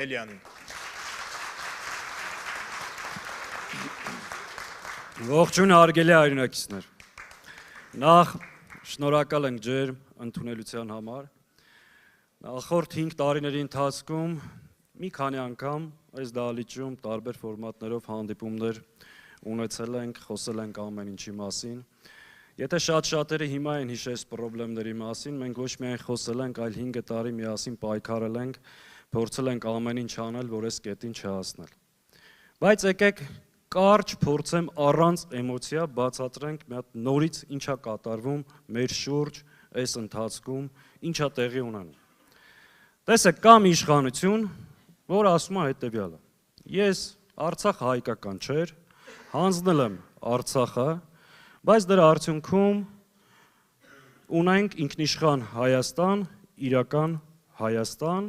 Էլյանին։ Ողջույն հարգելի հայրենակիցներ։ Նախ շնորհակալ ենք ձեր ընդունելության համար։ Նախորդ 5 տարիների ընթացքում մի քանի անգամ այս դահլիճում տարբեր ֆորմատներով հանդիպումներ ունեցել ենք, խոսել ենք ամեն ինչի մասին։ Եթե շատ-շատերը հիմա են հիշես խնդիրների մասին, մենք ոչ միայն խոսել ենք, այլ 5 տարի միասին պայքարել ենք, փորձել ենք ամեն ինչ անել, որ այս կետին չհասնել։ Բայց եկեք կարճ փորձեմ առանց էմոցիա բացատրենք մի հատ նորից ինչա կատարվում մեր շուրջ այս ընթացքում, ինչա տեղի ունենում։ Տեսեք, կա մի իշխանություն, որ ասում է հետևյալը. ես Արցախը հայկական չէր, հանձնել եմ Արցախը, բայց դրա արդյունքում ունենք ինքնիշխան Հայաստան, իրական Հայաստան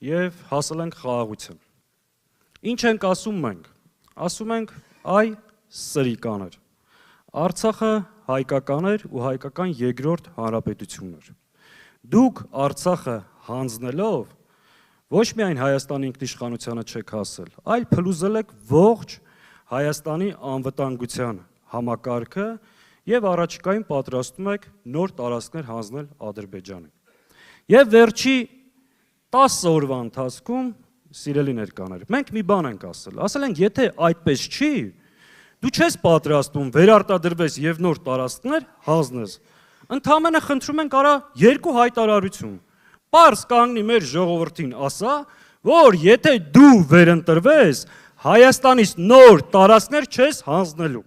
եւ հասել ենք խաղաղության։ Ինչ ենք ասում մենք։ Ասում ենք, այ սրիկան էր։ Արցախը հայկական էր ու հայկական երկրորդ հանրապետությունն էր։ Դուք Արցախը հանձնելով ոչ միայն Հայաստանի ինքնիշխանությանը չեք հասել, այլ փլուզել եք ողջ Հայաստանի անվտանգության համակարգը եւ առաջիկայում պատրաստում եք նոր տարածքներ հանձնել Ադրբեջանին։ Եվ վերջի 10 օրվա ընթացքում, սիրելի ներկաներ, մենք մի բան ենք ասել ենք, եթե այդպես չի, դու չես պատրաստվում վերարտադրվես եւ նոր տարածքներ հանձնես։ Ընդհանրապես խնդրում ենք արա երկու հայտարարություն։ Պարզ կանգնի մեր ժողովրդին ասա, որ եթե դու վերընտրվես, Հայաստանից նոր տարածքներ չես հանձնելու։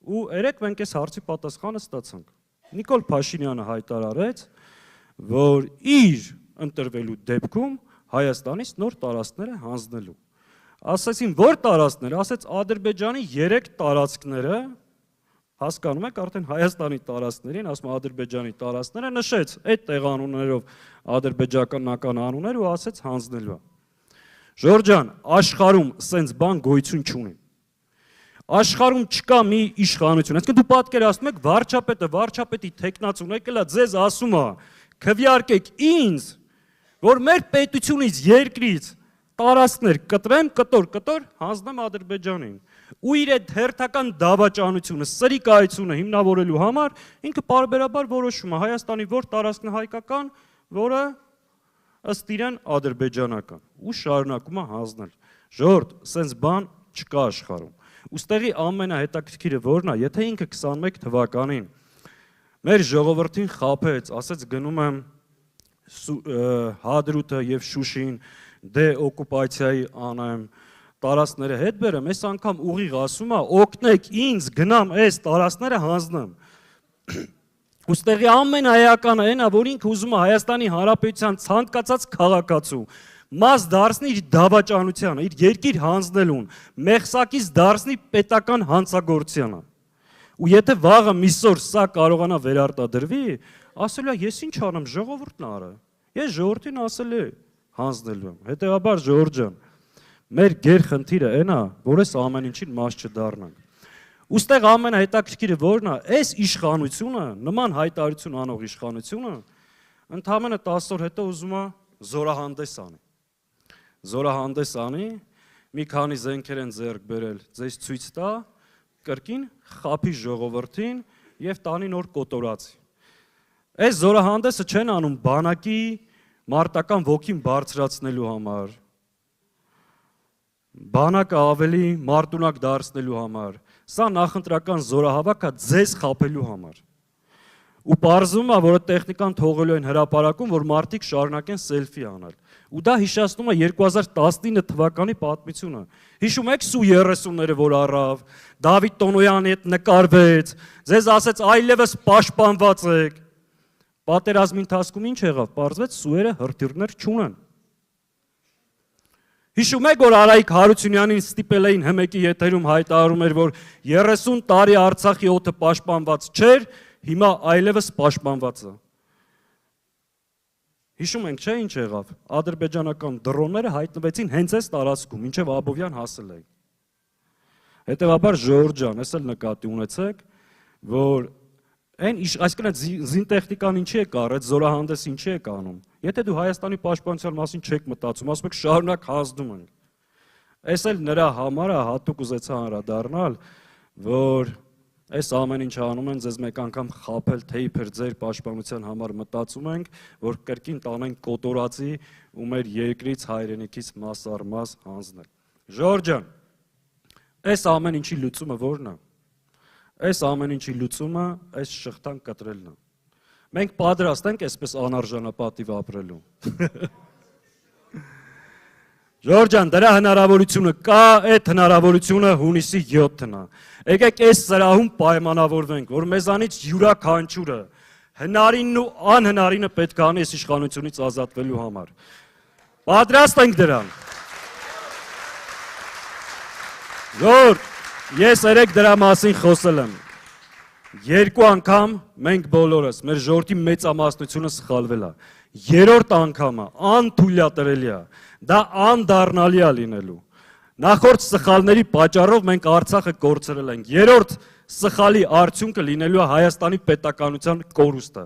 Ու երեք մենք այս հարցի պատասխանը ստացանք։ Նիկոլ Փաշինյանը հայտարարեց, որ իր ընտրվելու դեպքում Հայաստանից նոր տարածքներ է հանձնելու։ Ասացին, որ տարածքներ, ասեց Ադրբեջանի 3 տարածքները, հասկանում եք, արդեն Հայաստանի տարածքներին, ասում Ադրբեջանի տարածքները, նշեց այդ տեղանուններով ադրբեջանական անուններ ու ասեց հանձնելու։ Ժորժ ջան, աշխարհում սենց բան գոյություն չունի։ Աշխարհում չկա մի իշխանություն, այսինքն դու պատկերացնում եք վարչապետի թեկնածուն եկել է ձեզ ասում է, քվեարկեք ինձ, որ մեր պետությունից երկրից տարածքներ կտրեմ, կտոր հանձնեմ Ադրբեջանին։ Ու իր այդ հերթական դավաճանությունը, սրիկայությունը հիմնավորելու համար ինքը պարբերաբար որոշում է Հայաստանի որ տարածքն է հայկական, որը ըստ իրեն ադրբեջանական ու շարունակում է հանձնել։ Ժողովուրդ, սենց բան չկա աշխարհում։ Ուստեղի ամենահետաքրքիրը որն է, եթե ինքը 21 թվականին մեր ժողովրդին խաբեց, ասեց գնում եմ Հադրութը եւ Շուշին դեօկուպացիայի անեմ, տարածքները հետ բերեմ, այս անգամ ուղիղ ասում է, օգնեք ինձ գնամ այս տարածքները հանձնեմ։ Ուստեղի ամենաեականը այն է, որ ինքը ուզում է Հայաստանի Հանրապետության ցանկացած քաղաքացու մաս դարձնի իր դավաճանությանը, իր երկիր հանձնելուն, մեղսակից դարձնի պետական հանցագործությանը։ Ու եթե վաղը միսօր սա կարողանա վերարտադրվի, ասելու է, ես ինչ անեմ, ժողովուրդն արա։ Ես ժողովրդին ասել եմ, հանձնելու եմ։ Հետևաբար Ժորժ ջան, մեր գերխնդիրը այն է, որ այս ամեն ինչին մաս չդառնանք։ Ուստեղ ամենահետաքրքիրը որն է, այս իշխանությունը, նման հայտարարություն անող իշխանությունը, ընդամենը 10 օր հետո ուզում է զորահանդես անի։ Զորահանդես անի, մի քանի զենքեր են ձեռք բերել, ձեզ ցույց տա, կրկին խափի ժողովրդին եւ տանի նոր կոտորածի։ Այս զորահանդեսը չեն անում բանակի մարտական ոգին բարձրացնելու համար, բանակը ավելի մարտունակ դարձնելու համար, սա նախընտրական զորահավաք է ձեզ խաբելու համար։ Ու պարզվում է, որ տեխնիկան թողելու են հրապարակում, որ մարդիկ շարունակեն սելֆի անել։ Ու դա հիշեցնում է 2019 թվականի պատմությունը։ Հիշում եք Սու-30-ները, որ առավ, Դավիթ Տոնոյանի հետ նկարվեց, ձեզ ասեց այլևս պաշտպանված եք։ Պատերազմի ընթացքում ինչ եղավ, պարզվեց Սուերը հրթիռներ չունեն։ Հիշում եք, որ Արայիկ Հարությունյանին ստիպել էին հմեկի եթերում հայտարարում էր, որ 30 տարի Արցախի օդը պաշտպանված չէր, հիմա այլևս պաշտպանված է։ Հիշում ենք, չէ՞ ինչ եղավ։ Ադրբեջանական դրոնները հայտնվեցին հենց այս տարածքում, մինչև Աբովյան հասել էին։ Հետևաբար Ժորժ ջան, ես էլ նկատի ունեցեք, որ այսինքն զինտեխնիկան ինչի է կարել, զորահանդես ինչի է կանում։ Եթե դու Հայաստանի պաշտպանության մասին չեք մտածում, ասում եք շարունակ հանձնում ենք։ Այս էլ նրա համար է հատուկ ուզեցա անդրադառնալ, որ այս ամեն ինչը անում են, ձեզ մեկ անգամ խաբել, թե իբր ձեր պաշտպանության համար մտածում ենք, որ կրկին տանենք կոտորածի ու մեր երկրից, հայրենիքից մաս առ մաս հանձնել։ Ժորժ ջան, այս ամեն ինչի լուծումը ո՞րն է։ Այս ամեն ինչի լուծումը այս շղթան կտրելն է։ Մենք պատրաստ ենք այսպես անարժանապատիվ ապրելու։ Ժորժ ջան, դրա հնարավորությունը կա, այդ հնարավորությունը հունիսի 7-ն է։ Եկեք այս սրահում պայմանավորվենք, որ մեզանից յուրաքանչյուրը հնարինն ու անհնարինը պետք է անի այս իշխանությունից ազատվելու համար։ Պատրաստ ենք դրան։ Ժորժ, ես երեք դրա մասին խոսել եմ։ Երկու անգամ մենք բոլորս, մեր ժողովրդի մեծամասնությունը սխալվել է։ Երրորդ անգամը անթույլատրելի է, դա անդառնալի է լինելու։ Նախորդ սխալների պատճառով մենք Արցախը կորցրել ենք։ Երրորդ սխալի արդյունքը լինելու է Հայաստանի պետականության կորուստը։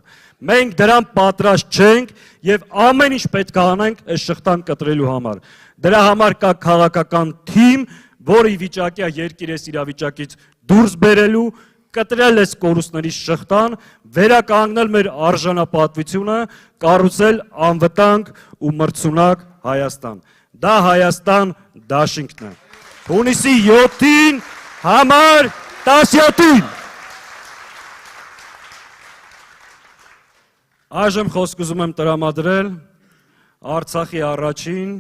Մենք դրան պատրաստ չենք եւ ամեն ինչ պետք է անենք այս շղթան կտրելու համար։ Դրա համար կա քաղաքական թիմ, որը ի վիճակի է երկիրես իրավիճակից դուրս բերելու, կտրել այս կորուստների շղթան, վերականգնել մեր արժանապատվությունը, կառուցել անվտանգ ու մրցունակ Հայաստան։ Դա Հայաստան դաշինքն է։ Հունիսի 7-ին համար 17-ին։ Այժմ խոսք ուզում եմ տրամադրել Արցախի առաջին